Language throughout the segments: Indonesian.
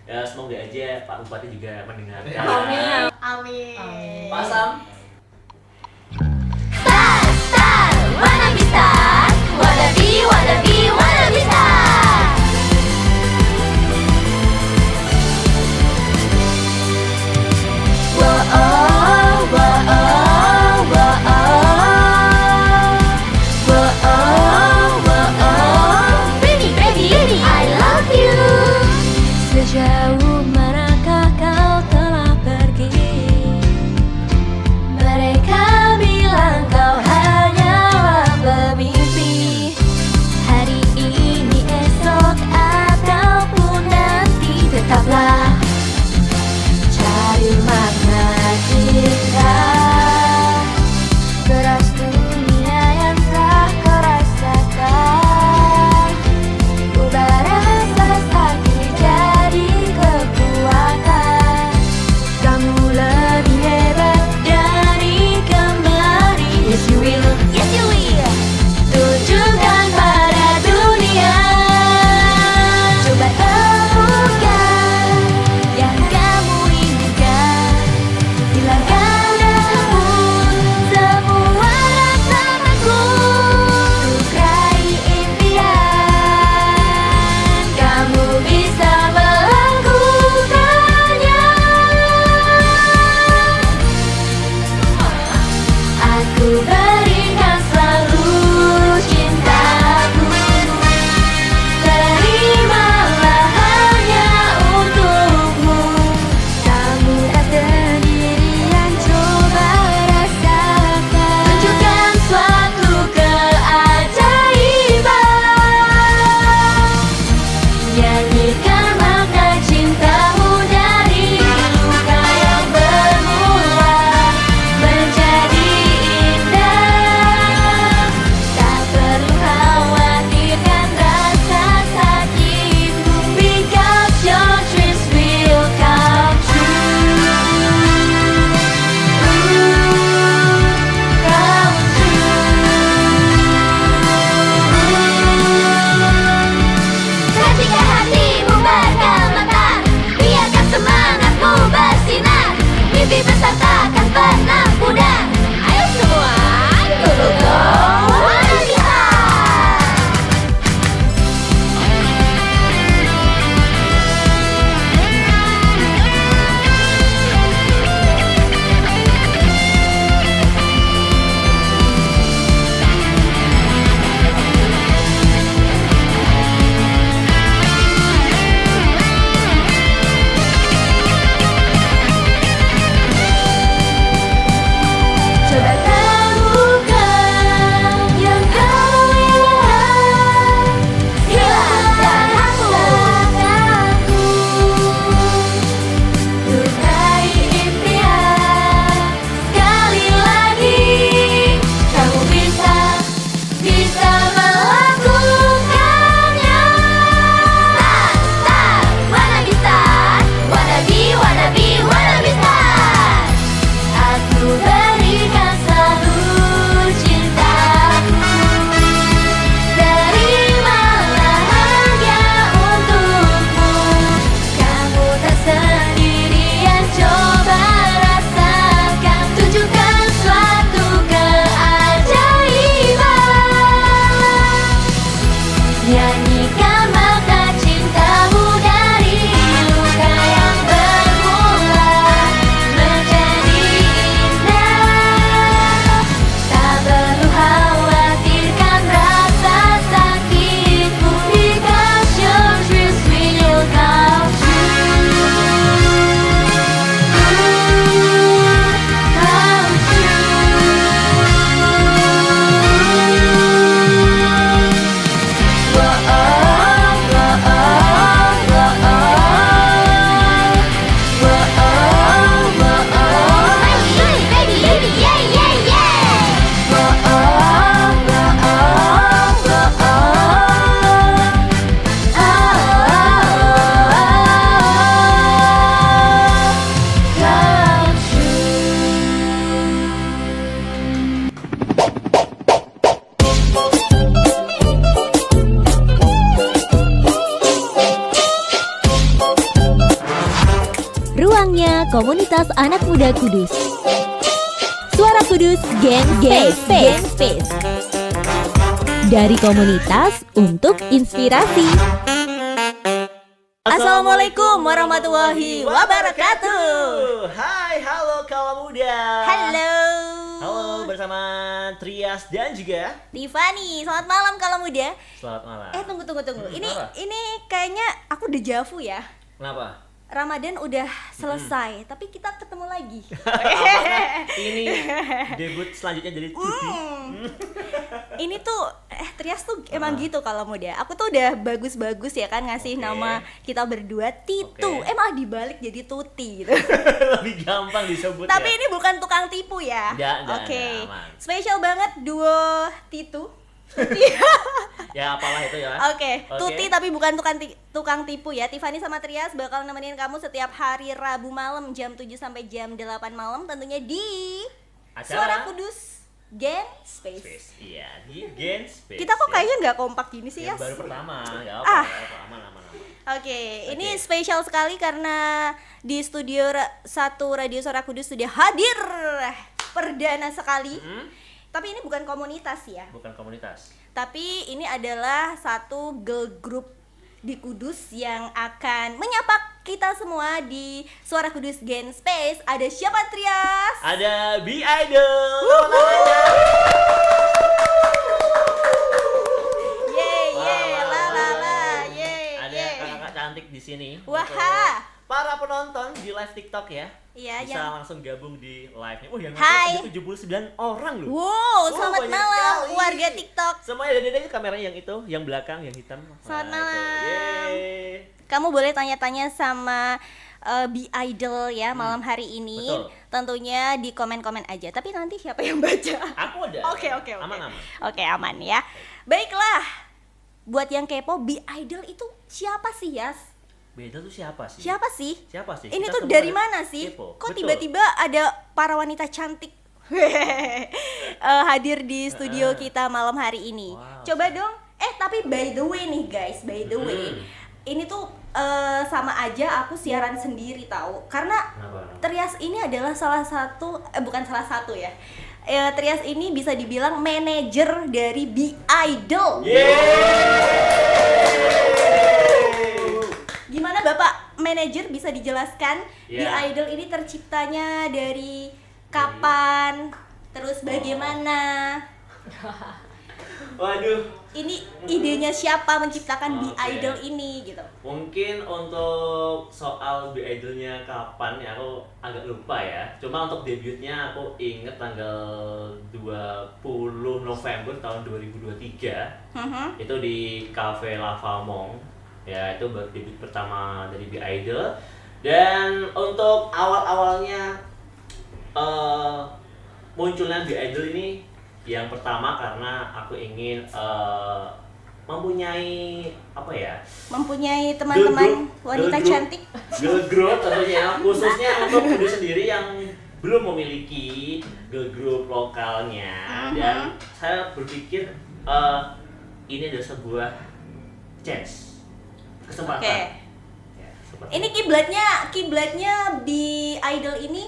Ya semoga aja Pak Bupati juga mendengarkan. Amin. Amin. Pak Sam. Star, wanna be star, wanna be star. Whoa oh, whoa oh, whoa oh, whoa oh, whoa oh. Baby, I love you. Sejauh manakah kau telah pergi? Mereka bilang kau hanyalah bermimpi. Hari ini, esok, ataupun nanti, tetaplah cari makna kita. Beras dunia yang tak kau rasakan, ubah rasa sakit jadi kekuatan. Kamu lebih hebat dari kemarin. Yes you will, yes you will. Tunjukkan pada dunia. Coba temukan ruangnya komunitas anak muda Kudus. Suara Kudus Gen Space. Dari komunitas untuk inspirasi. Assalamualaikum warahmatullahi wabarakatuh. Hai, halo kaula muda. Halo. Halo, bersama Trias dan juga Tiffany. Selamat malam kalau muda. selamat malam. Tunggu. Apa? Ini kayaknya aku dejavu ya. Kenapa? Ramadan udah selesai, tapi kita ketemu lagi. Apakah ini debut selanjutnya jadi cuti? Ini tuh Trias tuh emang gitu kalau muda. Aku tuh udah bagus-bagus ya kan ngasih Oke. nama kita berdua Titu. Oke. Emang dibalik jadi Tuti gitu. Lebih gampang disebut Tapi ya. ini bukan tukang tipu ya. Enggak, Oke. aman. Spesial banget duo Titu. Ya apalah itu ya. Oke, Tuti tapi bukan tukang tipu ya. Tiffany sama Trias bakal nemenin kamu setiap hari Rabu malam jam 7 sampai jam 8 malam tentunya di Acara Suara Kudus Gen Space. Space. Iya, di Gen Space. Kita kok ya. kayaknya nggak kompak gini sih ya. Baru pertama, enggak Ah. apa-apa, aman. Oke, ini Oke. spesial sekali karena di studio 1 Radio Suara Kudus sudah hadir perdana sekali. Tapi ini bukan komunitas ya. Bukan komunitas. Tapi ini adalah satu girl group di Kudus yang akan menyapa kita semua di Suara Kudus Gen Space. Ada siapa Trias? Ada B Idol. Tepuk tangannya. Yeay, Wah. yeay. Ada kakak cantik di sini. Wah. Untuk para penonton di live TikTok ya. Iya, Bisa yang langsung gabung di live-nya. Oh, yang Hai. nonton ada 79 orang loh. wow, selamat banyak malam sekali. warga TikTok. Semuanya ada kameranya yang itu, yang belakang, yang hitam. Selamat Nah, itu. malam. Yeay. Kamu boleh tanya-tanya sama B Idol ya malam hari ini. Betul. Tentunya di komen-komen aja. Tapi nanti siapa yang baca? Aku ada. Oke. Aman. Oke, aman ya. Baiklah. Buat yang kepo, B Idol itu siapa sih, Yas? Beda tuh siapa sih? Siapa sih? Siapa sih? Ini Kita tuh semua dari ada mana sih? kepo. Kok Betul. tiba-tiba ada para wanita cantik hadir di studio kita malam hari ini? Wow. Coba dong. Tapi by the way nih guys, by the way, ini tuh sama aja aku siaran sendiri tahu. Karena Kenapa? Trias ini adalah salah satu, bukan salah satu ya. Trias ini bisa dibilang manajer dari B Idol. Gimana Bapak manajer bisa dijelaskan Ya. B Idol ini terciptanya dari kapan? Terus bagaimana? Waduh. Ini idenya siapa menciptakan B Oke. Idol ini gitu? Mungkin untuk soal B Idolnya kapan ya aku agak lupa ya. Cuma untuk debutnya aku inget tanggal 20 November tahun 2023. Itu di Cafe Lava Mong. Ya, itu baru debut pertama dari B Idol. Dan untuk awal-awalnya munculnya B Idol ini yang pertama karena aku ingin mempunyai apa ya? Mempunyai teman-teman wanita cantik. Girl group tentunya khususnya untuk diri sendiri yang belum memiliki girl group lokalnya. Dan saya berpikir ini adalah sebuah chance, kesempatan. Oke. Ya, seperti Ini kiblatnya B Idol ini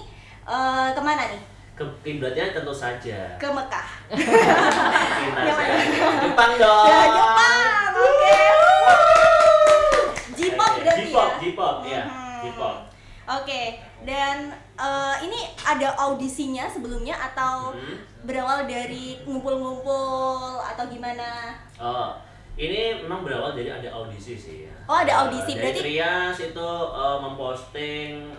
kemana nih? kiblatnya tentu saja Ke Mekah. kita Gimana? Jepang dong. Ya, Jepang. Oke. J-pop Oke, berarti ya. J-pop ya, Mhm. J-pop. Oke, dan ini ada audisinya sebelumnya atau berawal dari ngumpul-ngumpul atau gimana? Oh, ini memang berawal dari ada audisi sih ya. Oh, ada audisi, Dari berarti- Trias itu memposting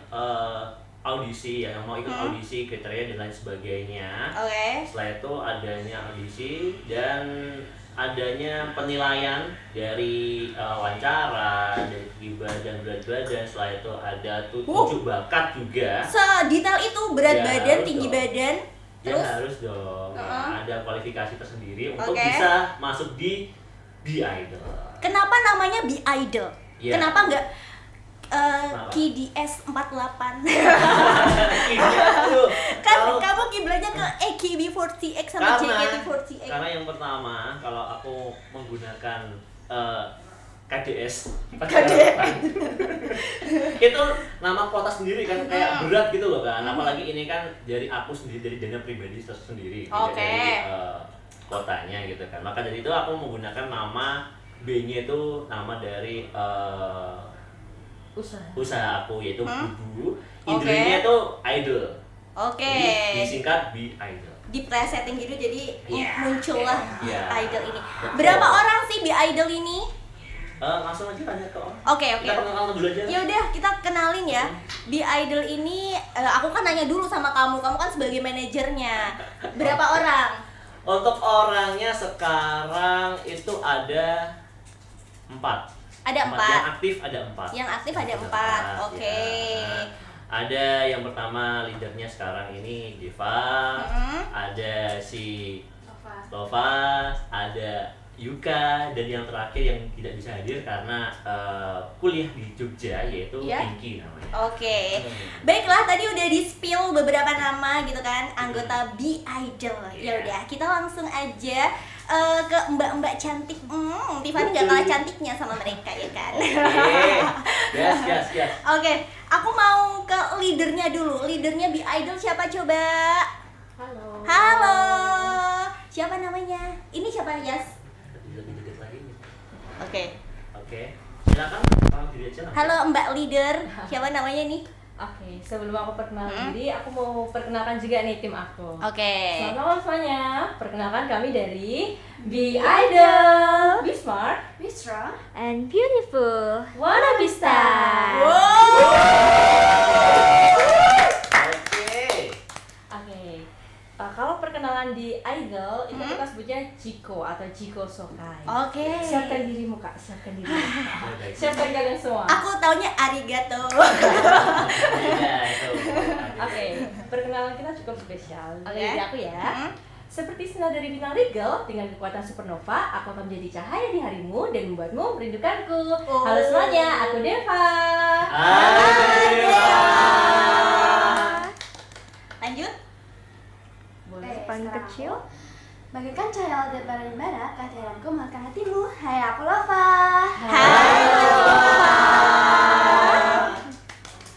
audisi ya, yang mau ikut audisi kriteria dan lain sebagainya. Oke. Setelah itu adanya audisi dan adanya penilaian dari wawancara, dari gibah dan berat badan. Setelah itu ada tujuh bakat juga. Sedetail itu berat Ya, badan, harus tinggi dong. badan, Ya terus harus dong. Ya, ada kualifikasi tersendiri untuk Oke. bisa masuk di B Idol. kenapa namanya B Idol? Iya. Kenapa enggak Kenapa? KDS 48? Aduh, Kan kalau- kamu kiblatnya ke AKB48 sama JKT48. karena yang pertama kalau aku menggunakan KDS. KDS. Itu nama kota sendiri kan kayak berat gitu loh kan. Apalagi ini kan dari aku sendiri, dari dana pribadi sendiri. Oke. Dari kotanya gitu kan. Maka dari itu aku menggunakan nama B-nya itu nama dari usaha aku yaitu Bubu. Idenya itu idol. Oke. Jadi disingkat B Idol. Di-presetting gitu jadi Yeah. muncullah Yeah. Idol ini. Betul. Berapa orang sih Bi Idol ini? Langsung aja tanya ke orang. Oke. Kita kenalan dulu aja. Ya udah kita kenalin ya. Bi Idol ini aku kan nanya dulu sama kamu. Kamu kan sebagai manajernya. Berapa orang? Untuk orangnya sekarang itu ada 4. Ada 4. Yang aktif ada 4. Yang aktif ada 4. Oke. Ya. Ada yang pertama leadernya sekarang ini Diva, ada si Lova, ada Yuka, dan yang terakhir yang tidak bisa hadir karena kuliah di Jogja yaitu Pinky namanya. Oke. Baiklah, tadi udah di-spill beberapa nama gitu kan anggota B Idol. Ya udah, kita langsung aja ke mbak-mbak cantik. Tiffany nggak kalah cantiknya sama mereka ya kan. Yes. Oke, aku mau ke leadernya dulu. Leadernya B Idol siapa coba? Halo. Siapa namanya? Ini siapa, Yas? Lebih dekat lagi. Oke. Silakan kalau diri aja. Halo Mbak Leader. Siapa namanya nih? Oke, sebelum aku perkenalkan diri, aku mau perkenalkan juga nih tim aku. Oke. Selamat malam semuanya. Perkenalkan kami dari Be Idol, Be Smart, Be strong. And beautiful. Wanna Be Star. Oke. Kalau perkenalan di Idol itu kita sebutnya Jiko atau Jiko Sokai. Oke. Siapkan dirimu kak, siapkan dirimu. Siapkan kalian semua. Aku taunya arigato. Oke, perkenalan kita cukup spesial. Oke. Dari aku ya. Seperti sinar dari bintang regal, dengan kekuatan supernova, aku akan menjadi cahaya di harimu dan membuatmu merindukanku. Halo semuanya, aku Deva. Hai Deva. Lanjut. Boleh. Paling sekarang kecil. aku, bagaikan cahaya Aldebaran Barat, kehadiranku menghangatkan hatimu. Hai, aku Lova.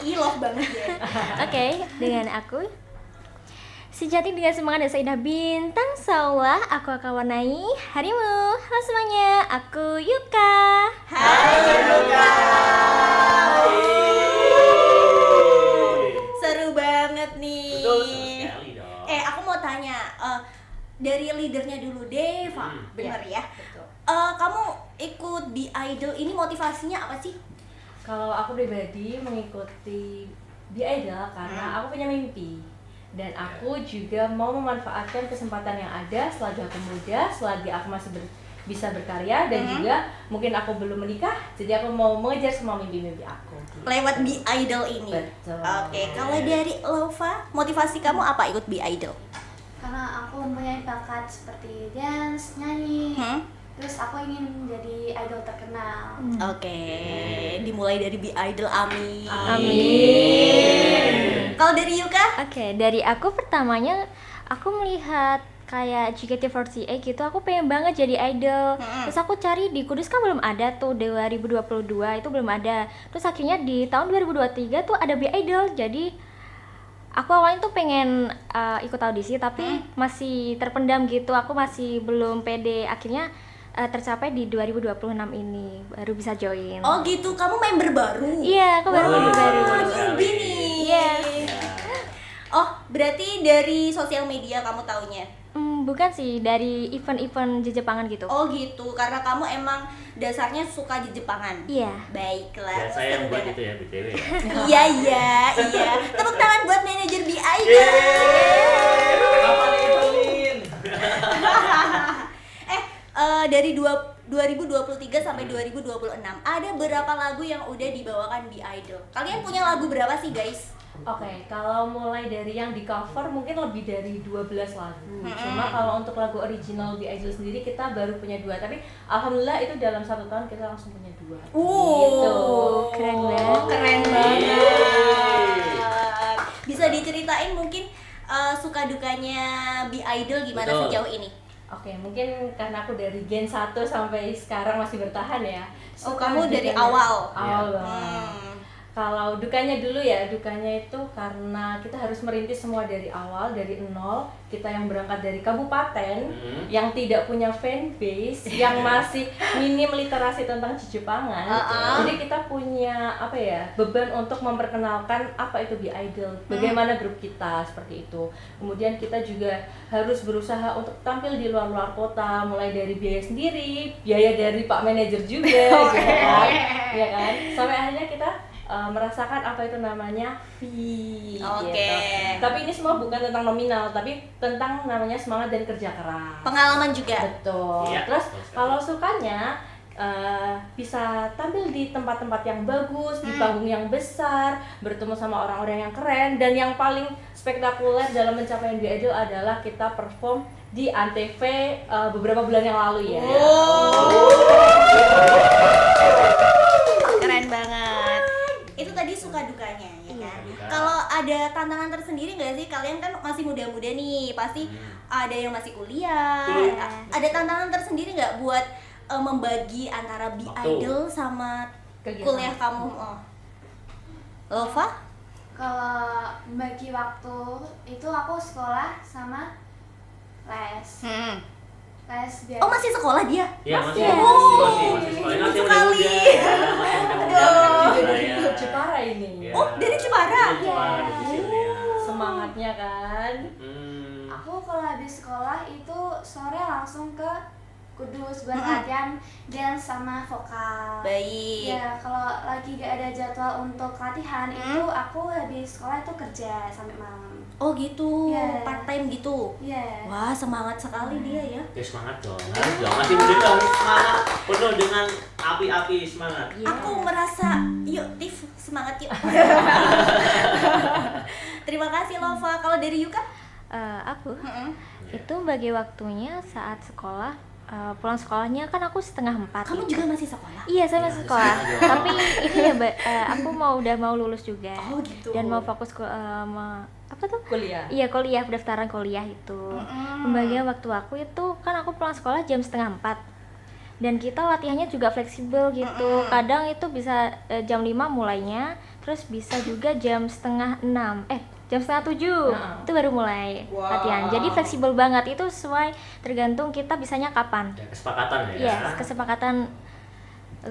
Ih, love banget ya. Oke, dengan aku sejati dengan semangat dan seindah bintang sawah, aku akan warnai harimu. Halo semuanya, aku Yuka. Seru banget nih. Betul sekali dong. Aku mau tanya dari leadernya dulu Deva, bener ya? Betul. Kamu ikut di Idol ini motivasinya apa sih? Kalau aku pribadi mengikuti Be Idol karena aku punya mimpi. Dan aku juga mau memanfaatkan kesempatan yang ada selagi aku muda, selagi aku masih bisa berkarya dan juga mungkin aku belum menikah, jadi aku mau mengejar semua mimpi-mimpi aku. Lewat B Idol ini. Betul. Oke, kalau dari Lova, motivasi kamu apa ikut B Idol? Karena aku mempunyai bakat seperti dance, nyanyi. Terus aku ingin menjadi idol terkenal. Oke, dimulai dari B Idol, amin. Amin. Kalau dari Yuka? Oke, dari aku pertamanya aku melihat kayak JKT48 gitu, aku pengen banget jadi idol. Terus aku cari di Kudus kan belum ada tuh, 2022 itu belum ada. Terus akhirnya di tahun 2023 tuh ada B Idol. Jadi aku awalnya tuh pengen ikut audisi tapi masih terpendam gitu. Aku masih belum pede. Akhirnya tercapai di 2026 ini baru bisa join. Oh gitu, kamu member baru? Iya, aku baru member baru. Newbie nih. Yes. Oh, berarti dari sosial media kamu taunya? Bukan sih, dari event-event Jepangan gitu. Oh gitu, karena kamu emang dasarnya suka di Jepangan. Iya. Baiklah. Ya, saya yang seru buat banget. itu ya BTW ya. Iya. Tepuk tangan buat manajer B Idol. Apa nih Pauline? Dari 2023 sampai 2026 ada berapa lagu yang udah dibawakan B Idol? Kalian punya lagu berapa sih guys? Oke, kalau mulai dari yang di cover mungkin lebih dari 12 lagu. Cuma kalau untuk lagu original di Idol sendiri kita baru punya 2. Tapi alhamdulillah itu dalam 1 tahun kita langsung punya 2. Gitu. Keren banget. Keren banget. Bisa diceritain mungkin suka dukanya B Idol gimana Betul. sejauh ini? Oke, mungkin karena aku dari Gen 1 sampai sekarang masih bertahan ya. Oh, Suka kamu dari dukanya. awal? Awal Iya. banget. Kalau dukanya dulu ya, dukanya itu karena kita harus merintis semua dari awal, dari nol. Kita yang berangkat dari kabupaten, yang tidak punya fanbase, yang masih minim literasi tentang Jepangan. Jadi kita punya apa ya, beban untuk memperkenalkan apa itu B-Idol, bagaimana grup kita, seperti itu. Kemudian kita juga harus berusaha untuk tampil di luar-luar kota, mulai dari biaya sendiri, biaya dari Pak Manajer juga, gitu kan. Ya kan? Sampai akhirnya kita merasakan apa itu namanya fee. Oke. Gitu. Tapi ini semua bukan tentang nominal, tapi tentang namanya semangat dan kerja keras. Pengalaman juga. Betul. Iya, Terus betul sekali. kalau sukanya bisa tampil di tempat-tempat yang bagus, di panggung yang besar, bertemu sama orang-orang yang keren, dan yang paling spektakuler dalam pencapaian B-Idol adalah kita perform di Antv beberapa bulan yang lalu ya. Keren banget. Itu tadi suka dukanya ya kan. duka. Kalau ada tantangan tersendiri nggak sih, kalian kan masih muda-muda nih, pasti ada yang masih kuliah. Ada tantangan tersendiri nggak buat membagi antara B-Idol sama Kegiatan. kuliah kamu? Lova? Kalau bagi waktu itu aku sekolah sama les. Les biar Oh, masih sekolah dia? Iya, masih Masih. masih sekolah. Masih Sekali. muda-muda. Ya, masih muda-muda. Jadi Saya. grup Jepara ini. Iya. Oh, dari Jepara? Dari Jepara di Sicily, ya. Semangatnya kan. aku kalau habis sekolah itu sore langsung ke Kudus buat latihan dance sama vokal. Baik. Ya, kalau lagi gak ada jadwal untuk latihan itu aku habis sekolah itu kerja sampai malam. Oh gitu, Iya. part time gitu. Iya. Wah, semangat sekali dia ya. Ya semangat dong, harus dong. Masih muda dong, semangat penuh dengan api-api semangat. Aku merasa, yuk Tif, semangat yuk. Terima kasih Lova. Kalau dari Yuka? Aku itu bagi waktunya saat sekolah, pulang sekolahnya kan aku 3:30. Kamu juga masih sekolah? Iya, saya masih sekolah. sama dong. Tapi ini ya, aku udah mau lulus juga. Oh, gitu. Dan mau fokus ke apa tuh? Kuliah. Iya, kuliah, pendaftaran kuliah itu. Pembagian waktu aku itu kan aku pulang sekolah jam 3:30. Dan kita latihannya juga fleksibel gitu. Kadang itu bisa jam 5 mulainya, terus bisa juga jam 5:30. Jam 6:30 itu baru mulai latihan. Jadi fleksibel banget, itu sesuai tergantung kita bisanya kapan. Ya, kesepakatan ya. Iya, kesepakatan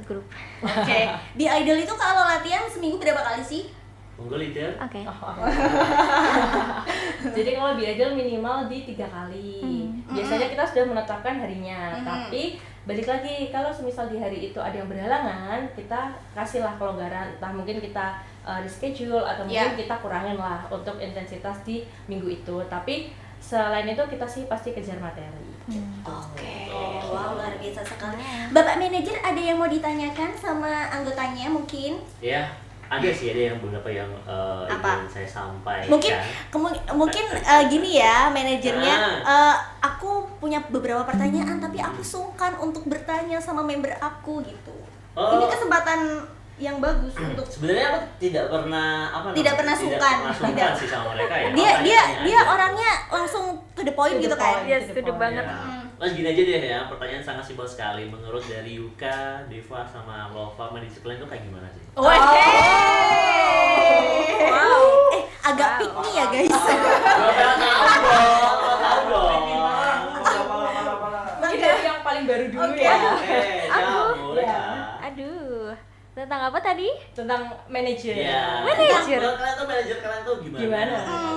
grup. Oke. Di Idol itu kalau latihan seminggu berapa kali sih? Monggo leader. Oke. Jadi kalau B-Idol minimal di 3 kali. Biasanya kita sudah menetapkan harinya. Tapi balik lagi, kalau semisal di hari itu ada yang berhalangan, kita kasihlah kelonggaran. Entah mungkin kita reschedule atau mungkin kita kurangin lah untuk intensitas di minggu itu. Tapi selain itu kita sih pasti kejar materi. Oke. Wow, luar biasa sekali. Bapak manajer, ada yang mau ditanyakan sama anggotanya mungkin? Ya, ada sih, ada yang beberapa yang Apa? ingin saya sampaikan. Mungkin gini ya manajernya, aku punya beberapa pertanyaan tapi aku sungkan untuk bertanya sama member aku gitu. Oh. Ini kesempatan yang bagus untuk Sebenarnya aku tidak pernah Tidak pernah sungkan. sungkan Tidak. sih sama mereka ya. dia Tanya-tanya dia aja. orangnya langsung to the point To the gitu kan. point. Iya, setuju banget. Ya. Mas gini aja deh ya, pertanyaan sangat simpel sekali. Menurut dari Yuka, Deva, sama Lova, manajemen itu kayak gimana sih? Wow. Agak pick me ya guys. Tahu dong. Mungkin dari yang paling baru dulu ya. Jawab boleh ya. Kak. Aduh, tentang apa tadi? Tentang manajer. Iya. Manajer. Menurut kalian tuh manajer kalian tuh gimana? Gimana?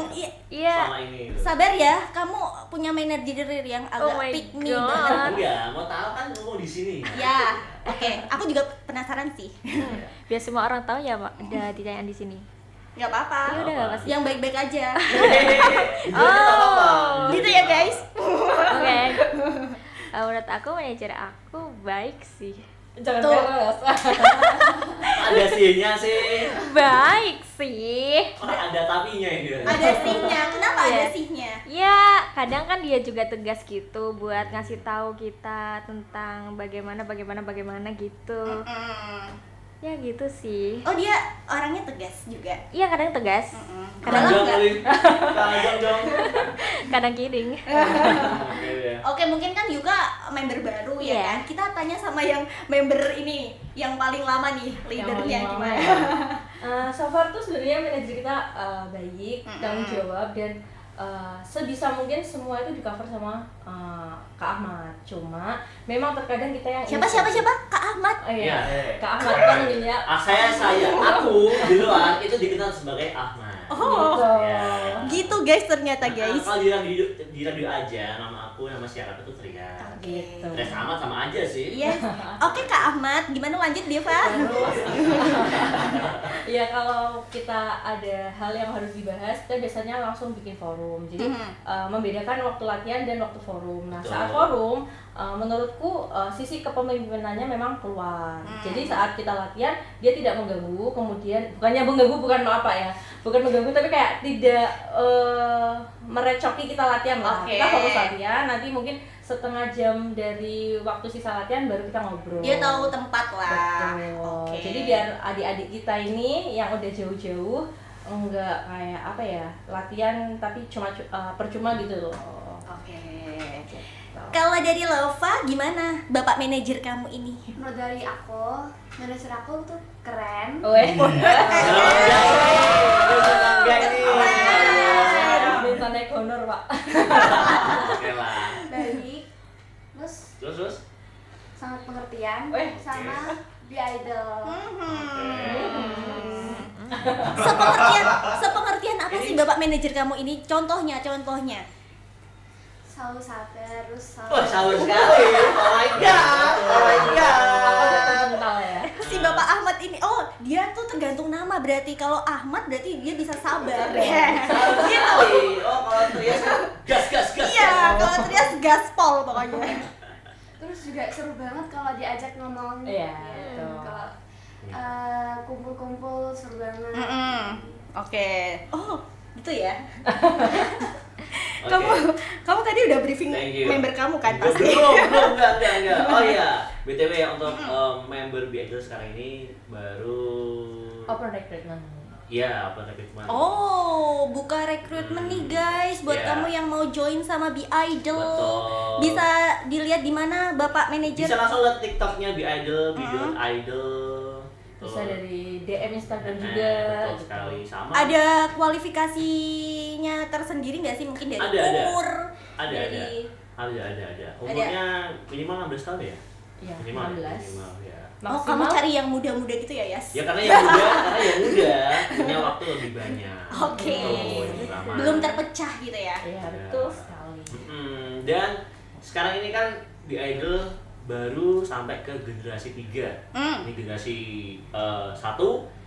Iya. Selama ini. gitu. Sabar ya, kamu punya manajer yang agak Oh my pick me God. banget. Iya, mau tahu kan ngomong di sini. Ya, oke. Aku juga penasaran sih. Biar semua orang tahu ya, Pak. Udah ditanya di sini. Gak apa-apa. Ya udah enggak apa sih. Yang baik-baik aja. Oh. Gitu ya guys. Oke. Menurut aku manajer aku baik sih. Jangan Tuh. keras. Ada sihnya sih. Baik sih. Oh, ada tapinya ya. Ada sihnya. Kenapa Iya. ada sihnya? Ya, kadang kan dia juga tegas gitu buat ngasih tahu kita tentang bagaimana gitu. Ya gitu sih. Oh, dia orangnya tegas juga. Iya kadang tegas, Kadang Kajang enggak. kali. Kajang dong. kadang kidding. Oke ya. Oke, mungkin kan Yuka member baru ya Iya. kan. Kita tanya sama yang member ini, yang paling lama nih, leadernya Yang paling lama gimana? ya. So far tuh sebenarnya manajer kita baik, tanggung jawab, dan sebisa mungkin semua itu di cover sama Kak Ahmad. Cuma memang terkadang kita yang Siapa? Kak Ahmad. Oh iya, Iya. Kak Ahmad kan ininya. Aku di luar itu dikenal sebagai Ahmad. Oh, Ya. gitu guys ternyata guys. Kalau di radio aja nama aku, nama siaran itu Trias. Gitu. Trias Ahmad sama aja sih. Iya. Oke Kak Ahmad, gimana lanjut Deva? Ya kalau kita ada hal yang harus dibahas, kita biasanya langsung bikin forum. Jadi membedakan waktu latihan dan waktu forum. Nah, saat forum menurutku sisi kepemimpinannya memang keluar. Jadi saat kita latihan dia tidak mengganggu, kemudian bukannya mengganggu, bukan apa ya, bukan mengganggu tapi kayak tidak merecoki kita latihan lah. Oke. Kita fokus latihan, nanti mungkin setengah jam dari waktu sisa latihan baru kita ngobrol. Dia tahu tempat lah. Betul. Oke. Jadi biar adik-adik kita ini yang udah jauh-jauh enggak kayak apa ya, latihan tapi cuma percuma gitu loh. Oke. Kalau dari Lova gimana? Bapak manajer kamu ini? Menurut dari aku, manajer aku tuh keren. Weh. Enggak ini. Minta naik honor, Pak. Oke lah. Baik. Terus. Sangat pengertian Weh. sama Be Idol. Sepengertian apa sih Bapak manajer kamu ini? Contohnya. Selalu sabar, terus Wah, sabar sekali. Oh my god. Kental ya. Si Bapak Ahmad ini, oh dia tuh tergantung nama, berarti kalau Ahmad berarti dia bisa sabar. Sabar sekali. Oh, kalau Trias gas. Iya, kalau Trias gaspol pokoknya. Terus juga seru banget kalau diajak ngomong. Iya, Ya, betul. kalau kumpul-kumpul seru banget. Oke. Oh, gitu ya. Oke. Kamu tadi udah briefing Thank you. member kamu kan Belum, pasti. enggak. Oh iya, BTW ya untuk member Be Idol sekarang ini baru Open recruitment. Iya, open recruitment. Oh, buka rekrutmen nih guys buat Iya. kamu yang mau join sama Be Idol. Betul. Bisa dilihat di mana Bapak manajer? Bisa langsung lihat TikToknya Be Idol, Be.idol. Bisa dari DM Instagram juga. Betul gitu. sekali, sama. Ada kualifikasinya tersendiri nggak sih, mungkin dari Ada. umur? Ada. dari... Ada. Umurnya minimal 16 tahun ya? Iya, Minimal 16. ya. Oh, kamu cari yang muda-muda gitu ya, Yas? Ya karena yang muda punya waktu lebih banyak. Oke. Gitu, ramah. Belum terpecah gitu ya? Iya, betul sekali. Dan sekarang ini kan Be Idol baru sampai ke generasi 3. Ini generasi 1,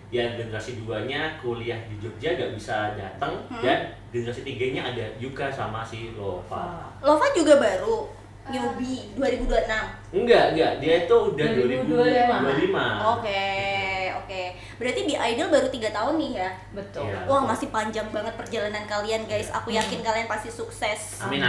yang generasi 2-nya kuliah di Jogja gak bisa datang, dan generasi 3-nya ada Yuka sama si Lova. Lova juga baru newbie 2026. Enggak, dia itu udah 2025. 2025. Oke. Berarti Be Idol baru 3 tahun nih ya? Betul. Iya. Wah, masih panjang banget perjalanan kalian guys. Aku yakin kalian pasti sukses. Amin.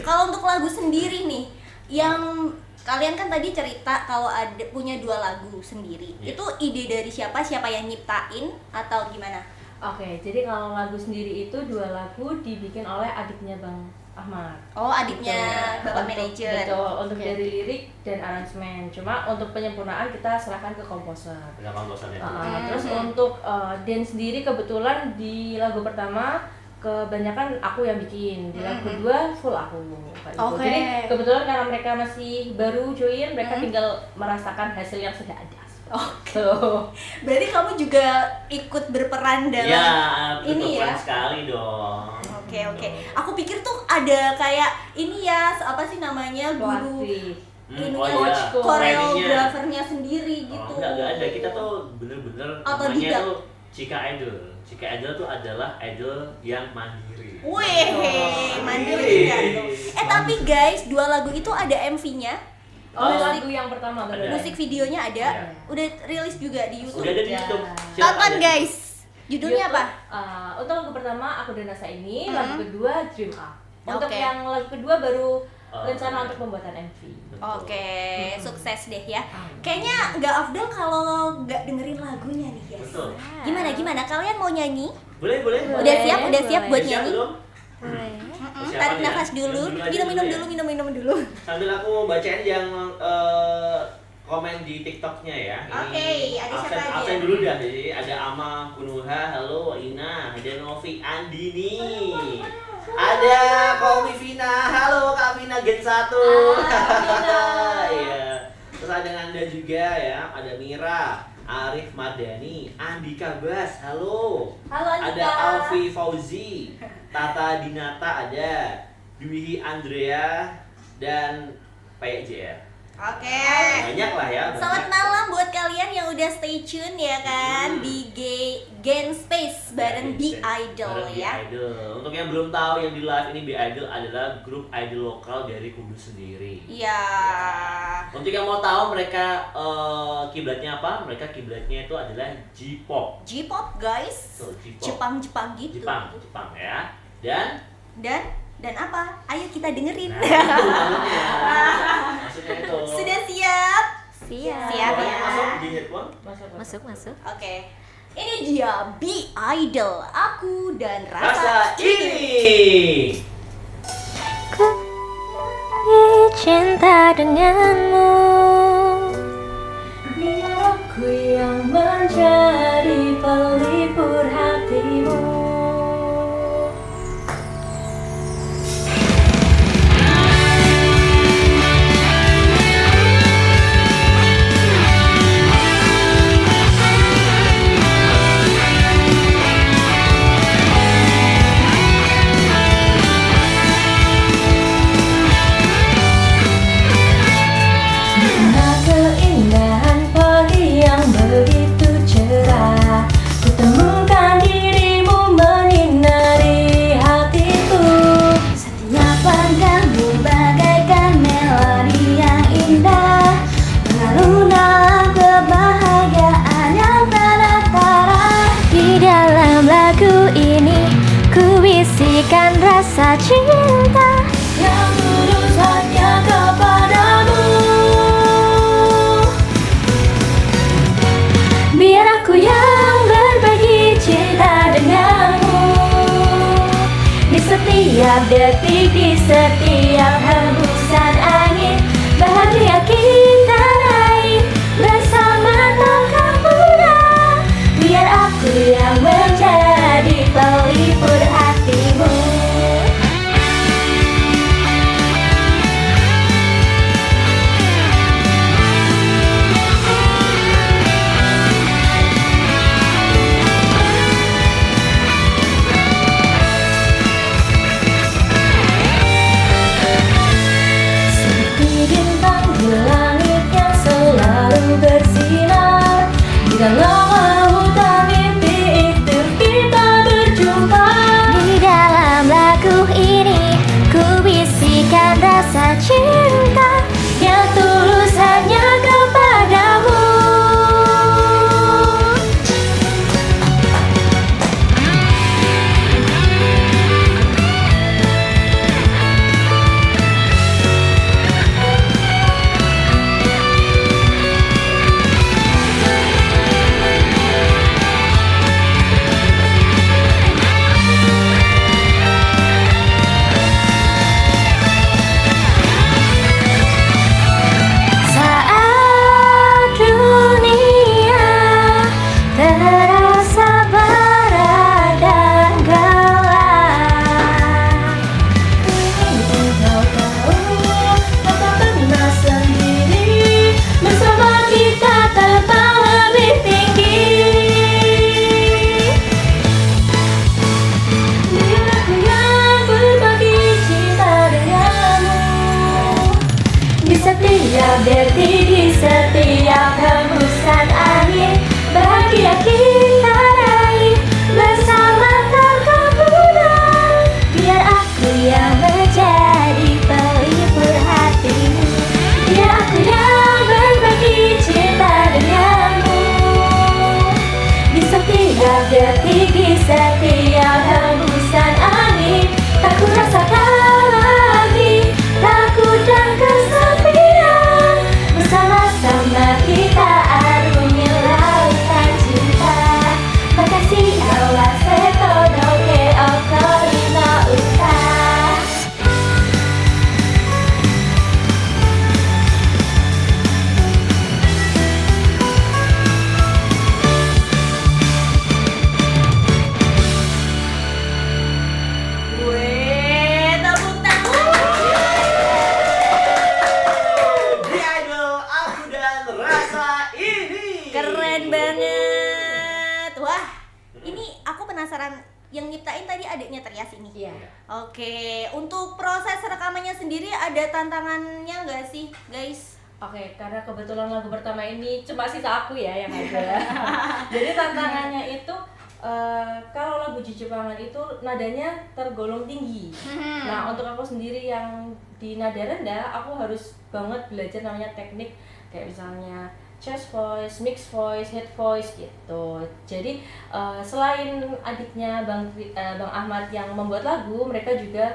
Kalau untuk lagu sendiri nih, yang kalian kan tadi cerita kalau ada punya 2 lagu sendiri. Iya. Itu ide dari siapa? Siapa yang nyiptain atau gimana? Oke, jadi kalau lagu sendiri itu 2 lagu dibikin oleh adiknya Bang Ahmad. Oh, adiknya Betul. Bapak Untuk- manajer. Betul, untuk Oke. dari lirik dan aransemen. Cuma untuk penyempurnaan kita serahkan ke komposer. Kenapa bosannya? Terus untuk dance sendiri kebetulan di lagu pertama kebanyakan aku yang bikin, di lagu kedua full aku kayak gitu. Oke. Jadi kebetulan karena mereka masih baru join, mereka tinggal merasakan hasil yang sudah ada. Oke. So, Berarti kamu juga ikut berperan dalam Ya, ini berperan ya? sekali dong. Oke. Aku pikir tuh ada kayak ini ya, apa sih namanya, guru pelatih. ininya, Oh iya, koreografernya sendiri gitu. Oh, enggak ada. Kita tuh bener-bener Otodidak. namanya tuh Cika Idol. Cika Idol tuh adalah idol yang mandiri. Wih, mandiri kan tuh. Tapi guys, 2 lagu itu ada MV-nya. Oh, Oh, lagu yang pertama ada. benar. Musik videonya ada. Iya. Udah rilis juga di YouTube. Udah ada di Ya. YouTube. Tonton ada. guys. Judulnya apa? Untuk lagu pertama Aku dan Rasa Ini, lagu kedua Dream Up. Untuk Oke. yang lagu kedua baru rencana untuk pembuatan MV. Oke, sukses deh ya. Amin. Kayaknya nggak afdol kalau nggak dengerin lagunya nih guys. Betul. Gimana? Kalian mau nyanyi? Boleh. Udah siap boleh. buat Siap nyanyi? belum? Boleh. Persiapan Tarik ya? nafas dulu. Minum Minum ya? dulu. Sambil aku bacain yang komen di TikToknya ya. Oke, ada siapa aja? Absen dulu dah. Jadi ada Ama Kunuha, halo Ina, ada Novi Andini, ada Komi Vina, halo Kak Vina Gen 1. Iya. Terus ada Nanda juga ya, ada Mira, Arif Madani, Andika Bas, halo. Halo Andika. Ada Alfi Fauzi, Tata Dinata ada, Dwi Andrea dan PJ. Oke. Banyak lah ya. Selamat malam buat kalian yang udah stay tune ya kan di Gen Space bareng Be Idol Bareng ya. Be Idol. Untuk yang belum tahu yang di live ini Be Idol adalah grup idol lokal dari Kudus sendiri. Iya. Untuk yang mau tahu mereka kiblatnya apa? Mereka kiblatnya itu adalah J-pop. J-pop guys. So, J-pop. Jepang gitu. Jepang ya. Dan apa? Ayo kita dengerin. Nah, itu maksudnya. Maksudnya itu. Sudah siap? Siap. Siap Pokoknya ya. masuk di headphone. Masuk. Oke. Ini dia Be Idol, aku dan Rasa ini. Ku cinta denganmu. Biar aku yang menjadi pelipur hatimu. Keindahan pagi yang begitu cerah, kutemukan dirimu menyinari hatiku. Setiap pandangmu bagaikan melodi yang indah, mengalun dalam kebahagiaan yang tak Di dalam lagu ini ku bisikan rasa cinta Yang tulus hanya kepadamu. Biar aku yang berbagi cinta denganmu. Di setiap detik, di setiap hembusan angin, bahagia kita raih bersama tanpa punah. Biar aku yang menjadi pelipur hatimu. Seperti bintang di langit yang selalu bersinar, di dalam lautan mimpi itu kita berjumpa. Di dalam lagu ini ku bisikan rasa cinta Yang tulus hanya kepadamu. saat dunia terasa berat dan gelap. Ingin kau tahu, kau tak pernah sendiri. Bersama kita terbang lebih tinggi. Biar aku yang berbagi cinta denganmu. Di setiap detik, di setiap hembusan angin, bahagia kita raih bersama tanpa punah. Biar aku yang menjadi pelipur hatimu. Biar aku yang berbagi cinta denganmu. Di setiap detik, di setiap hembusan angin, tak ku rasakan lagi, tak ku Wah, ini aku penasaran, yang nyiptain tadi adiknya Trias ini. Iya. Oke, untuk proses rekamannya sendiri ada tantangannya nggak sih, guys? Oke, karena kebetulan lagu pertama ini cuma sisa aku ya yang ada. Jadi tantangannya itu kalau lagu Jejepangan itu nadanya tergolong tinggi. Nah, untuk aku sendiri yang di nada rendah, aku harus banget belajar namanya teknik kayak misalnya chest voice, mix voice, head voice gitu. Jadi selain adiknya Bang Ahmad yang membuat lagu, mereka juga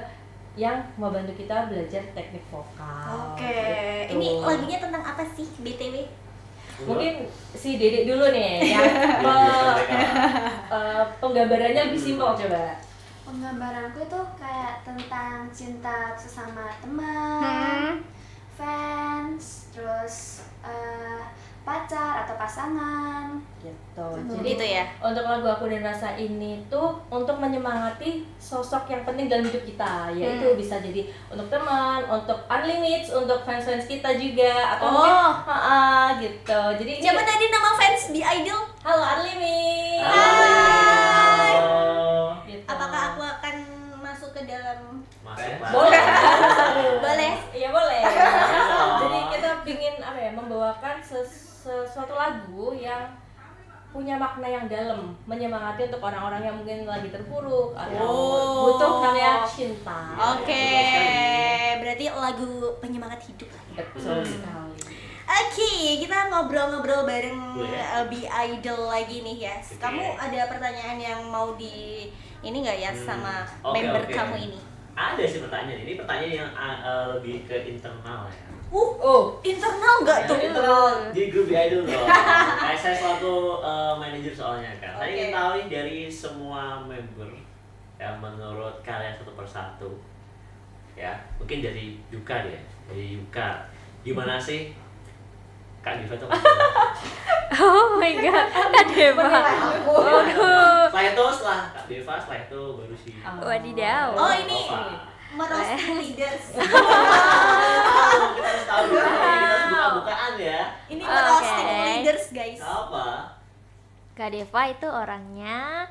yang membantu kita belajar teknik vokal. Oke, gitu. ini lagunya tentang apa sih, BTW? Mungkin si Dedek dulu nih yang penggambarannya lebih simpel coba. Penggambaranku itu kayak tentang cinta sesama teman, fans, terus pacar atau pasangan Gitu. Jadi itu ya. Untuk lagu Aku dan Rasa ini tuh untuk menyemangati sosok yang penting dalam hidup kita, yaitu bisa jadi untuk teman, untuk unlimited, untuk fans-fans kita juga atau mungkin gitu. Jadi Siapa tadi nama fans Be Idol? halo unlimited. Hai. Gitu. Apakah aku akan masuk ke dalam? Masuk lah. Boleh. Boleh. Iya boleh. Jadi kita ingin apa ya, membawakan sesuatu lagu yang punya makna yang dalam, menyemangati untuk orang-orang yang mungkin lagi terpuruk atau butuh namanya cinta. Oke, berarti lagu penyemangat hidup. Betul sekali. Oke, kita ngobrol-ngobrol bareng Boleh. Be Idol lagi nih ya. Kamu ada pertanyaan yang mau di ini nggak ya sama member kamu ini? Ada sih pertanyaan. Ini pertanyaan yang lebih ke internal ya. Internal nggak tuh? Internal di grup Idol loh. Kayak saya selaku manajer soalnya kan. Saya ingin tahu nih dari semua member yang menurut kalian satu persatu. Ya, mungkin dari Yuka deh. Dari Yuka. Gimana sih Kak Diva tuh? Oh my god, Kak Deva. Waduh. Setelah itu setelah Kak Diva, setelah itu baru si Wadidaw. Oh, ini Nova. merosting leaders. Kita harus tahu dulu, kita harus buka-bukaan ya. Ini merosting Oke. leaders guys. Apa? Kak Deva itu orangnya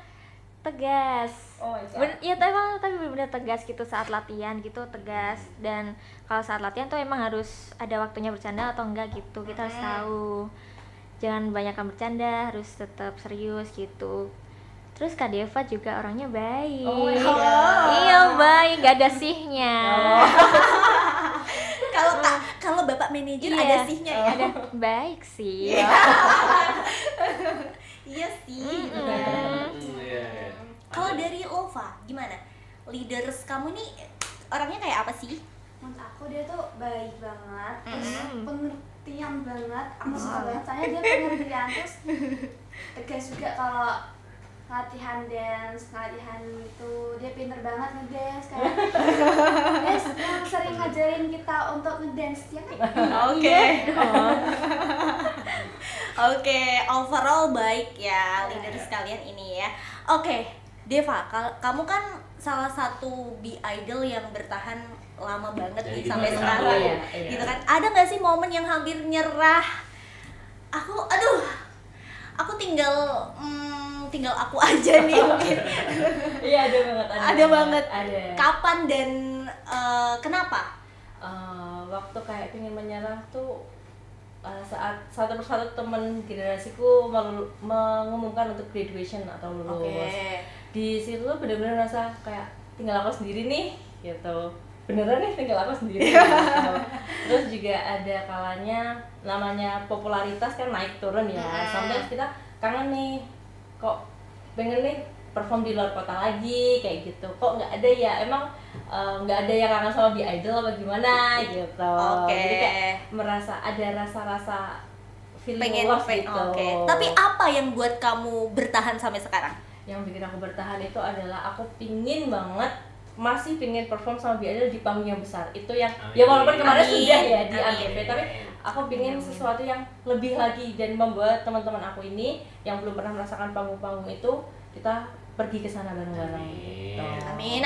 tegas. Oh my God. Ya tapi benar-benar tegas gitu saat latihan gitu, tegas. Dan kalau saat latihan tuh emang harus ada waktunya bercanda atau enggak gitu, kita harus tahu. Jangan banyakkan bercanda, harus tetap serius gitu. Terus Kak Deva juga orangnya baik. Oh my God. Iya baik, gak ada sihnya. Kalau Bapak manajer Iya, ada sihnya ya. Ada baik sih. Iya sih. Iya. Kalau dari Lova gimana? Leaders kamu nih orangnya kayak apa sih? menurut aku dia tuh baik banget, terus pengertian banget, aku suka banget, soalnya dia pengertian, terus tegas juga kalau latihan dance, latihan itu dia pinter banget ngedance kayak dia yang sering ngajarin kita untuk ngedance ya kan? Oke. Oke, overall baik ya leaders kalian ini ya. Oke, Deva, kamu kan salah satu Be Idol yang bertahan lama banget Jadi nih sampai gimana? sekarang, Iya. gitu kan? Ada nggak sih momen yang hampir nyerah? Aku tinggal aku aja nih mungkin. Iya ada banget. Ada banget. Ada. Kapan dan kenapa? Waktu kayak pengen menyerah tuh saat satu persatu teman generasiku mengumumkan untuk graduation atau lulus. Di situ tuh benar-benar rasa kayak tinggal aku sendiri nih gitu. Beneran nih tinggal aku sendiri gitu. Terus juga ada kalanya namanya popularitas kan naik turun ya. Sometimes kita kangen nih, kok pengen nih perform di luar kota lagi kayak gitu, kok nggak ada ya, emang nggak ada yang kangen sama Be Idol apa gimana gitu. Jadi kayak merasa ada rasa-rasa feeling Pengen lost gitu. Tapi apa yang buat kamu bertahan sampai sekarang? Yang bikin aku bertahan itu adalah aku pingin banget, masih pingin perform sama Be Idol di panggung yang besar. Itu yang ya walaupun kemarin Amin. sudah ya di Amin. ANTV, tapi aku pingin sesuatu yang lebih lagi dan membuat teman-teman aku ini yang belum pernah merasakan panggung-panggung itu, kita pergi ke sana bareng-bareng gitu. Amin.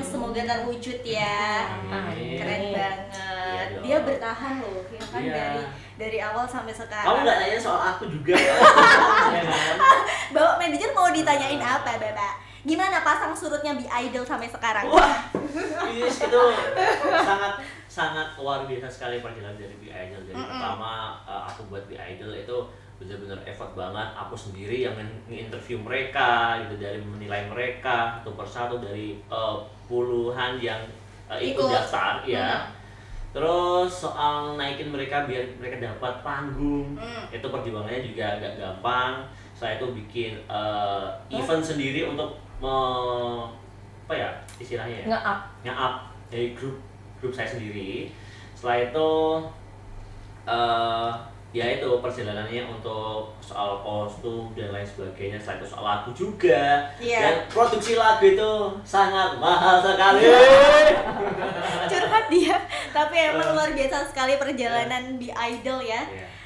Semoga terwujud ya. Amin. Keren banget. Iya dong. Dia bertahan loh, ya kan Iya. dari awal sampai sekarang. Kamu nggak nanya soal aku juga kan? Ya kan? tanyain apa, Bapak? Gimana pasang surutnya Be Idol sampai sekarang? Wah, itu sangat sangat luar biasa sekali perjalanan dari Be Idol. Jadi pertama aku buat Be Idol itu benar-benar effort banget. Aku sendiri yang nge-interview mereka, gitu, dari menilai mereka satu persatu dari puluhan yang ikut daftar, ya. Terus soal naikin mereka biar mereka dapat panggung, itu perjuangannya juga agak gampang. Saya itu bikin event sendiri untuk apa ya istilahnya, nge-up dari grup saya sendiri. Setelah itu ya itu perjalanannya untuk soal kostum dan lain sebagainya. Setelah itu soal lagu juga, dan produksi lagu itu sangat mahal sekali. Curhat dia, tapi emang luar biasa sekali perjalanan Be Idol ya.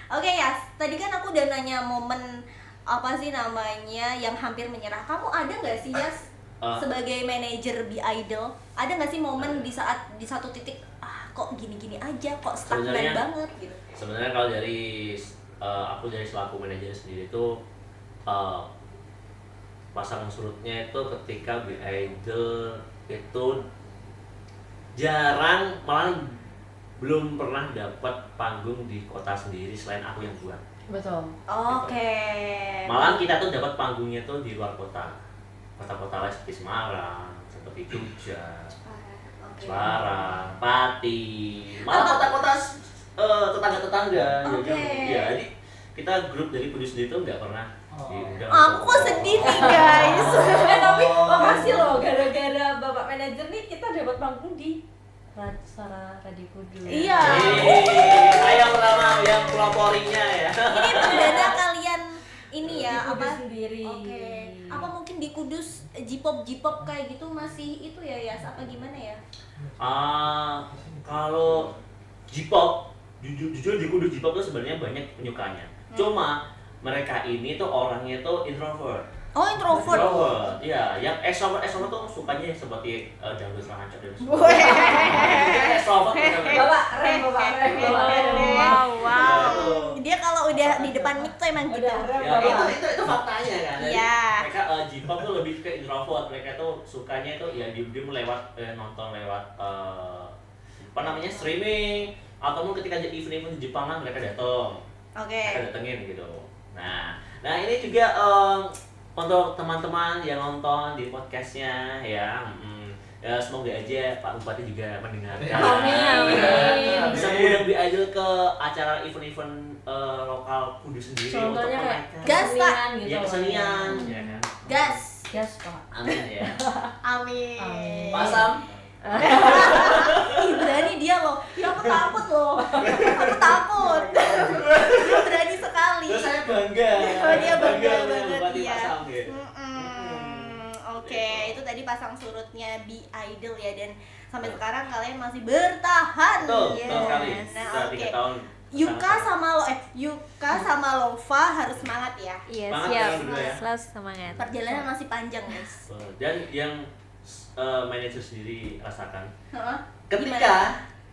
Oke ya, tadi kan aku udah nanya momen apa sih namanya yang hampir menyerah. Kamu ada nggak sih Yas sebagai manajer Be Idol? Ada nggak sih momen di saat di satu titik kok gini-gini aja, kok stagnan banget gitu? Sebenarnya kalau dari aku dari selaku manajer sendiri itu pasangan surutnya itu ketika Be Idol itu jarang, malah belum pernah dapat panggung di kota sendiri selain aku yang buat. Betul. Oke. Malah kita tuh dapat panggungnya tuh di luar kota, kota-kota lain seperti Semarang, seperti Jogja, Semarang, Pati, malah kota-kota tetangga-tetangga. Ya, jadi kita grup dari Kudus sendiri tuh nggak pernah diundang. Aku kok sedih nih guys. Tapi makasih loh, gara-gara Bapak manajer nih kita dapat panggung di Suara Radio Kudus. Iya. Saya pertama yang peloporinya ya. Ini perdana kalian ini ya di Kudus apa? Sendiri. Oke. Apa mungkin di Kudus J-pop kayak gitu masih itu ya apa gimana ya? Kalau J-pop, jujur di Kudus J-pop tuh sebenarnya banyak penyukanya. Cuma mereka ini tuh orangnya tuh introvert. Oh, introvert. Iya, yang extrovert tuh sukanya seperti dangdut rancak dan sebagainya. Extrovert. Bapak keren. Wow. Dia kalau udah di depan mic tuh emang gitu. Ya, itu faktanya kan. Iya. Mereka J-pop tuh lebih ke introvert. Mereka tuh sukanya itu ya diem-diem lewat nonton lewat apa namanya streaming, atau ketika jadi event-event di Jepangan mereka datang. Mereka datengin gitu. Nah ini juga untuk teman-teman yang nonton di podcastnya ya, ya semoga aja Pak Bupati juga mendengarkan. Amin. Bisa mengundang Be Idol ke acara event-event lokal Kudus sendiri. Contohnya untuk kayak gas Pak. Ya kesenian, ya kan. Gas Pak. Amin ya. Amin. Pak Sam. Ih, berani dia loh. Ya aku takut loh. Aku takut. Dia berani sekali. Terus saya bangga. Oh, dia bangga banget Bupati ya. Pak Sam ya. Oke, itu tadi pasang surutnya Be Idol ya, dan sampai sekarang kalian masih bertahan. Betul sekali. Nah, Sudah 3 tahun. Yuka sama Lova harus semangat ya. Iya, Semangat siap. ya, berdua ya. Selalu semangat. Perjalanan masih panjang, guys. Dan yang manajer sendiri rasakan Heeh.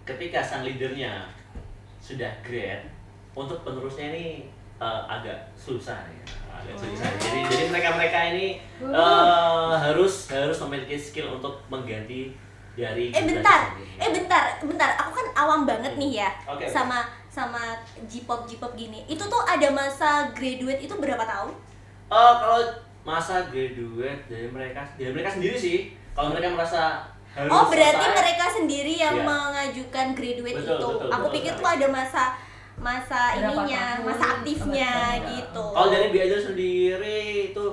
ketika sang leadernya sudah great, untuk penerusnya ini agak susah ya. Jadi mereka ini harus memiliki skill untuk mengganti dari bentar, aku kan awam banget nih ya. Oke. sama J-pop gini. Itu tuh ada masa graduate itu berapa tahun? Kalau masa graduate dari mereka sendiri sih. Kalau mereka merasa harus berarti selesai, mereka sendiri yang Iya. mengajukan graduate Betul, itu. betul, Aku betul pikir sekali. tuh ada masa Berapa ininya, tahun, masa aktifnya berapa gitu. Kalau dari Be Idol sendiri itu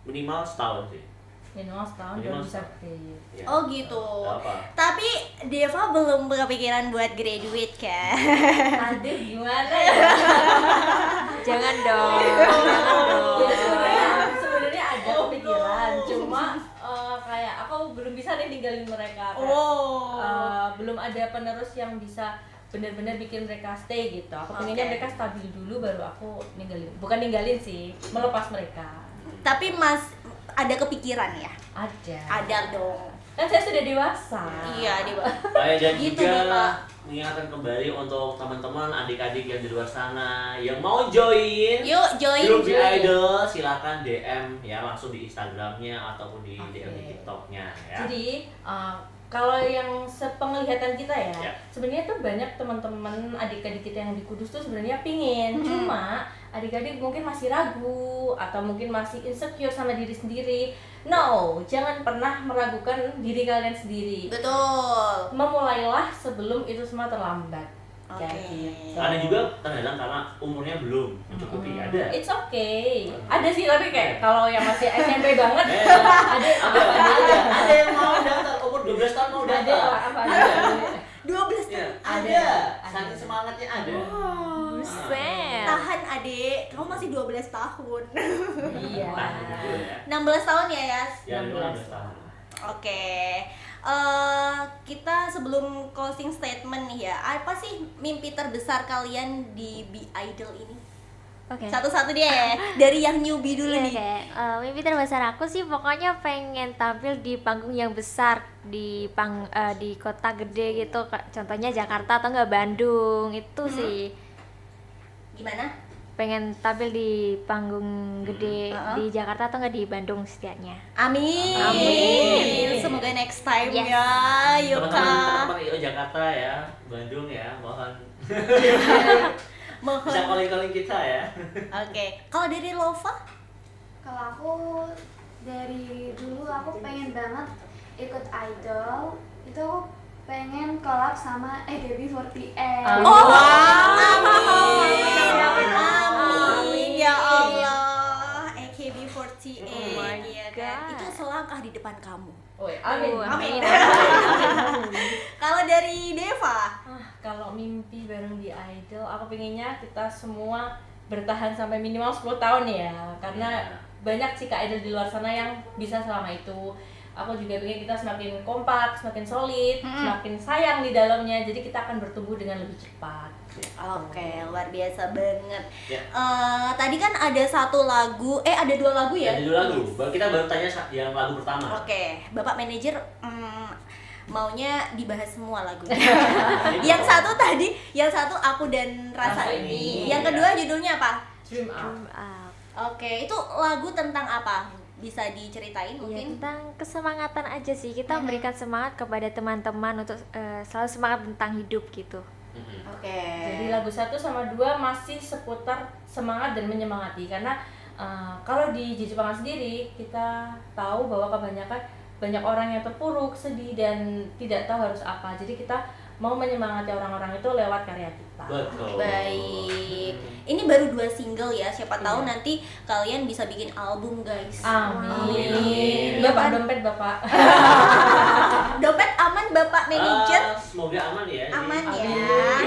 minimal setahun sih. Minimal setahun Minimal baru bisa setahun. graduate. Ya. Oh gitu. Nggak apa. Tapi Deva belum kepikiran buat graduate kan? Aduh gimana ya? Jangan dong. Jangan dong. Ya sebenarnya ada kepikiran, cuma kayak aku belum bisa nih ninggalin mereka. Kayak, belum ada penerus yang bisa benar-benar bikin mereka stay gitu. Aku pengennya Oke. mereka stabil dulu baru aku bukan ninggalin sih, melepas mereka. Tapi ada kepikiran ya? Ada dong. Kan saya sudah dewasa. Iya, Dewa. Dan Gitu, juga Bapak. mengingatkan kembali untuk teman-teman adik-adik yang di luar sana yang mau join Yuk join. grup Be Idol, silakan silakan DM ya langsung di Instagramnya ataupun di DM di TikToknya ya. Jadi kalau yang sepenglihatan kita ya, Ya. sebenarnya tuh banyak teman-teman adik-adik kita yang di Kudus tuh sebenarnya pingin, cuma adik-adik mungkin masih ragu atau mungkin masih insecure sama diri sendiri. No, jangan pernah meragukan diri kalian sendiri. Betul. Memulailah sebelum itu semua terlambat. Oke. Kayak gitu. Ada juga terkadang karena umurnya belum mencukupi, ada. It's okay. Ada sih tapi kayak kalau yang masih SMP banget Ada yang mau daftar umur 12 tahun mau ada daftar. apa Ada. 12 Ya, Ada. ada. Saking semangatnya ada. Buset. tahan adik, kamu masih 12 tahun. Iya. Tahan dulu ya. 16 tahun ya Yas? Ya, 12 tahun. Oke. Kita sebelum closing statement nih ya, apa sih mimpi terbesar kalian di Be Idol ini? Oke. Satu-satu dia ya, dari yang newbie dulu Iya, nih. kayak, mimpi terbesar aku sih pokoknya pengen tampil di panggung yang besar di kota gede gitu, contohnya Jakarta atau enggak Bandung itu sih. Gimana? Pengen tampil di panggung gede di Jakarta atau enggak di Bandung setidaknya. Amin. Amin. Semoga next time Yes. ya, Yuka. Teman-teman IO Jakarta ya, Bandung ya, mohon Mohon. bisa calling-calling kita ya. Oke. Kalau dari Lova? Kalau aku dari dulu aku pengen banget ikut idol. Itu aku pengen collab sama AKB48. Oh, Amin. amin ya Allah. AKB48. Oh my Iya kan? God. Itu selangkah di depan kamu. Amin. Amin. Kalau dari Deva? Kalau mimpi bareng di Idol, aku pengennya kita semua bertahan sampai minimal 10 tahun ya. Karena banyak sih Kak Idol di luar sana yang bisa selama itu. Aku juga pengen kita semakin kompak, semakin solid, semakin sayang di dalamnya. Jadi kita akan bertumbuh dengan lebih cepat. Oke, luar biasa banget. Ya. Tadi kan ada satu lagu, ada 2 lagu ya? Jadi dulu lagu. Kita baru tanya yang lagu pertama. Oke, Bapak manajer maunya dibahas semua lagunya. Yang satu tadi, yang satu Aku dan Rasa Rasa Ini. Ini. Yang kedua judulnya apa? Dream up. Oke, itu lagu tentang apa? Bisa diceritain Ya, mungkin? tentang kesemangatan aja sih, kita memberikan semangat kepada teman-teman untuk selalu semangat tentang hidup gitu. Oke. Jadi lagu 1 sama 2 masih seputar semangat dan menyemangati. Karena kalau di Jepangan sendiri kita tahu bahwa kebanyakan banyak orang yang terpuruk, sedih dan tidak tahu harus apa. Jadi kita mau menyemangati orang-orang itu lewat karya kita. Betul. Baik. Ini baru 2 single ya. Siapa tahu nanti kalian bisa bikin album, guys. Amin. Bapak dompet Bapak. Dompet aman, Bapak manajer? Semoga aman ya. Aman ya.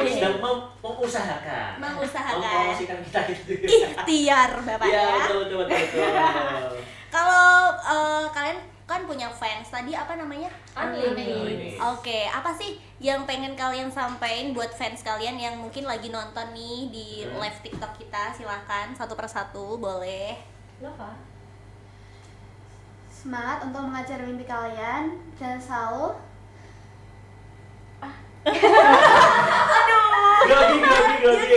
Ini sedang mengusahakan. Mengusahakan. Mempromosikan kita gitu. Ikhtiar, Bapak Iya, ya. betul. Kalau kalian kan punya fans, tadi apa namanya? Unlimited. Oke, apa sih yang pengen kalian sampaikan buat fans kalian yang mungkin lagi nonton nih di live TikTok kita? Silahkan satu persatu, boleh. Lova. Semangat untuk mengejar mimpi kalian dan selalu Grogi.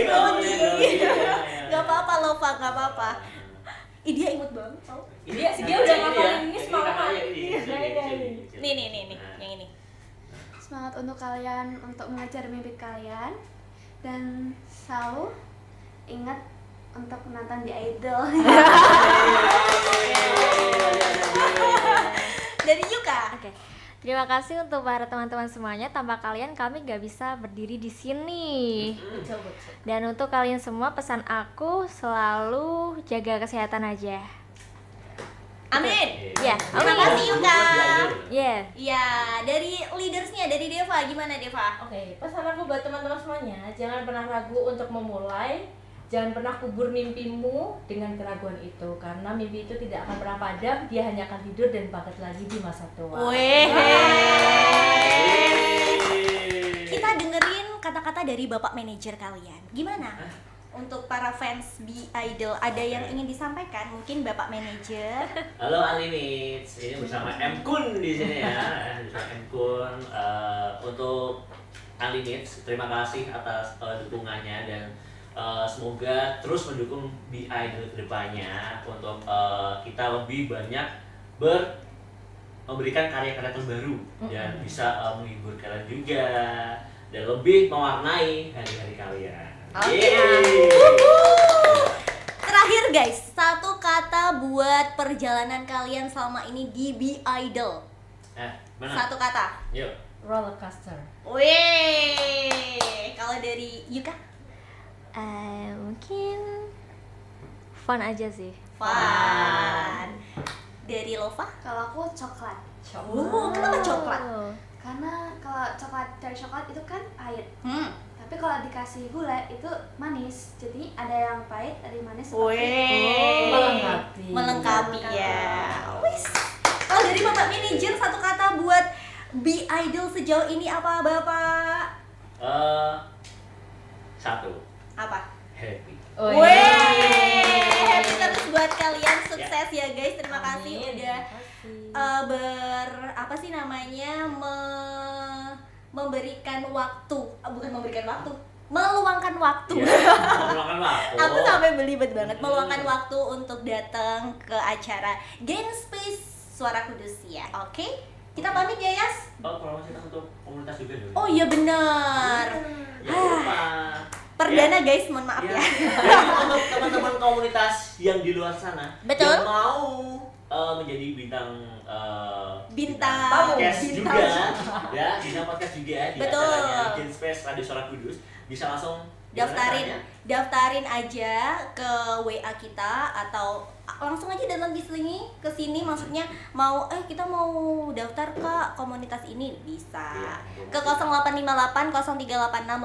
Gak apa-apa Lova, gak apa-apa. Ih, dia imut banget tau. Dia udah ngafalin ini semalam. Nih, yang ini. semangat untuk kalian untuk mengejar mimpi kalian dan selalu ingat untuk menonton di Idol. Dari Yuka. Oke. Terima kasih untuk para teman-teman semuanya. Tanpa kalian kami gak bisa berdiri di sini. Dan untuk kalian semua pesan aku selalu jaga kesehatan aja. Amin. Ya, Terima amin. kasih Yuka. Ya. Iya, dari leadersnya, dari Deva, gimana Deva? Oke, pesan aku buat teman-teman semuanya, jangan pernah ragu untuk memulai, jangan pernah kubur mimpimu dengan keraguan itu, karena mimpi itu tidak akan pernah padam, dia hanya akan tidur dan bangkit lagi di masa tua. Weh. Kita dengerin kata-kata dari Bapak manajer kalian. Gimana? Untuk para fans Be Idol, ada yang ingin disampaikan? Mungkin Bapak manajer. Halo Unlimited, ini bersama M Kun di sini ya. Bersama M Kun untuk Unlimited, terima kasih atas dukungannya dan semoga terus mendukung Be Idol kedepannya untuk kita lebih banyak memberikan karya-karya terbaru dan bisa menghibur kalian juga dan lebih mewarnai hari-hari kalian. Oke. Yeay. Terakhir guys, satu kata buat perjalanan kalian selama ini di Be Idol. Mana? Satu kata. Yuk. Roller coaster. Wih, kalau dari Yuka? Mungkin fun aja sih. Fun. Dari Lova? Kalau aku coklat. Kenapa coklat? Oh. Karena kalau coklat dari coklat itu kan pahit. Tapi kalau dikasih gula itu manis. Jadi ada yang pahit, ada yang manis. Wih, melengkapi ya. Wis. Kalau dari Bapak Manajer, satu kata buat Be Idol sejauh ini apa Bapak? Satu. Apa? Happy. Wih, happy terus buat kalian, sukses ya guys. Terima kasih Amin. udah apa sih namanya memberikan waktu, bukan memberikan waktu, meluangkan waktu. Meluangkan waktu. Aku sampai belibet banget meluangkan waktu untuk datang ke acara Gen Space Suara Kudus ya. Oke, kita pamit ya Yas. Promosi untuk komunitas juga dulu. Oh iya benar. Jangan lupa. Perdana guys, mohon maaf ya. Jadi untuk teman-teman komunitas yang di luar sana Betul. yang mau menjadi bintang Bintang. podcast Bintang. juga ya, bintang podcast juga di Betul. acaranya Gen Space Radio Suara Kudus, bisa langsung daftarin aja ke WA kita atau langsung aja datang ke sini maksudnya kita mau daftar ke komunitas ini bisa Iya, ke 0858 0386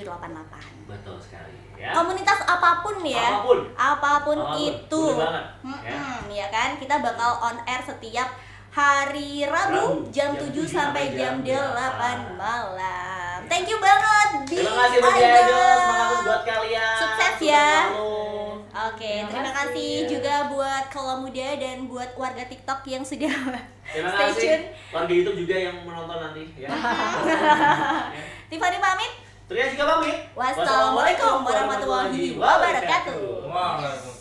8788. Betul sekali ya. Komunitas apapun ya. Apapun itu. Boleh banget, ya. Ya kan, kita bakal on air setiap hari Rabu jam 7 sampai jam 8 malam. Thank you banget Be Terima kasih buat Idol. Idol, semangat buat kalian. Sukses ya. Selalu. Oke, terima kasih juga buat Kaula Muda dan buat warga TikTok yang sudah Terima stay kasih tune. warga YouTube juga yang menonton nanti ya. Tiffany pamit. Terima juga pamit. Wassalamualaikum warahmatullahi wabarakatuh. Waalaikumsalam.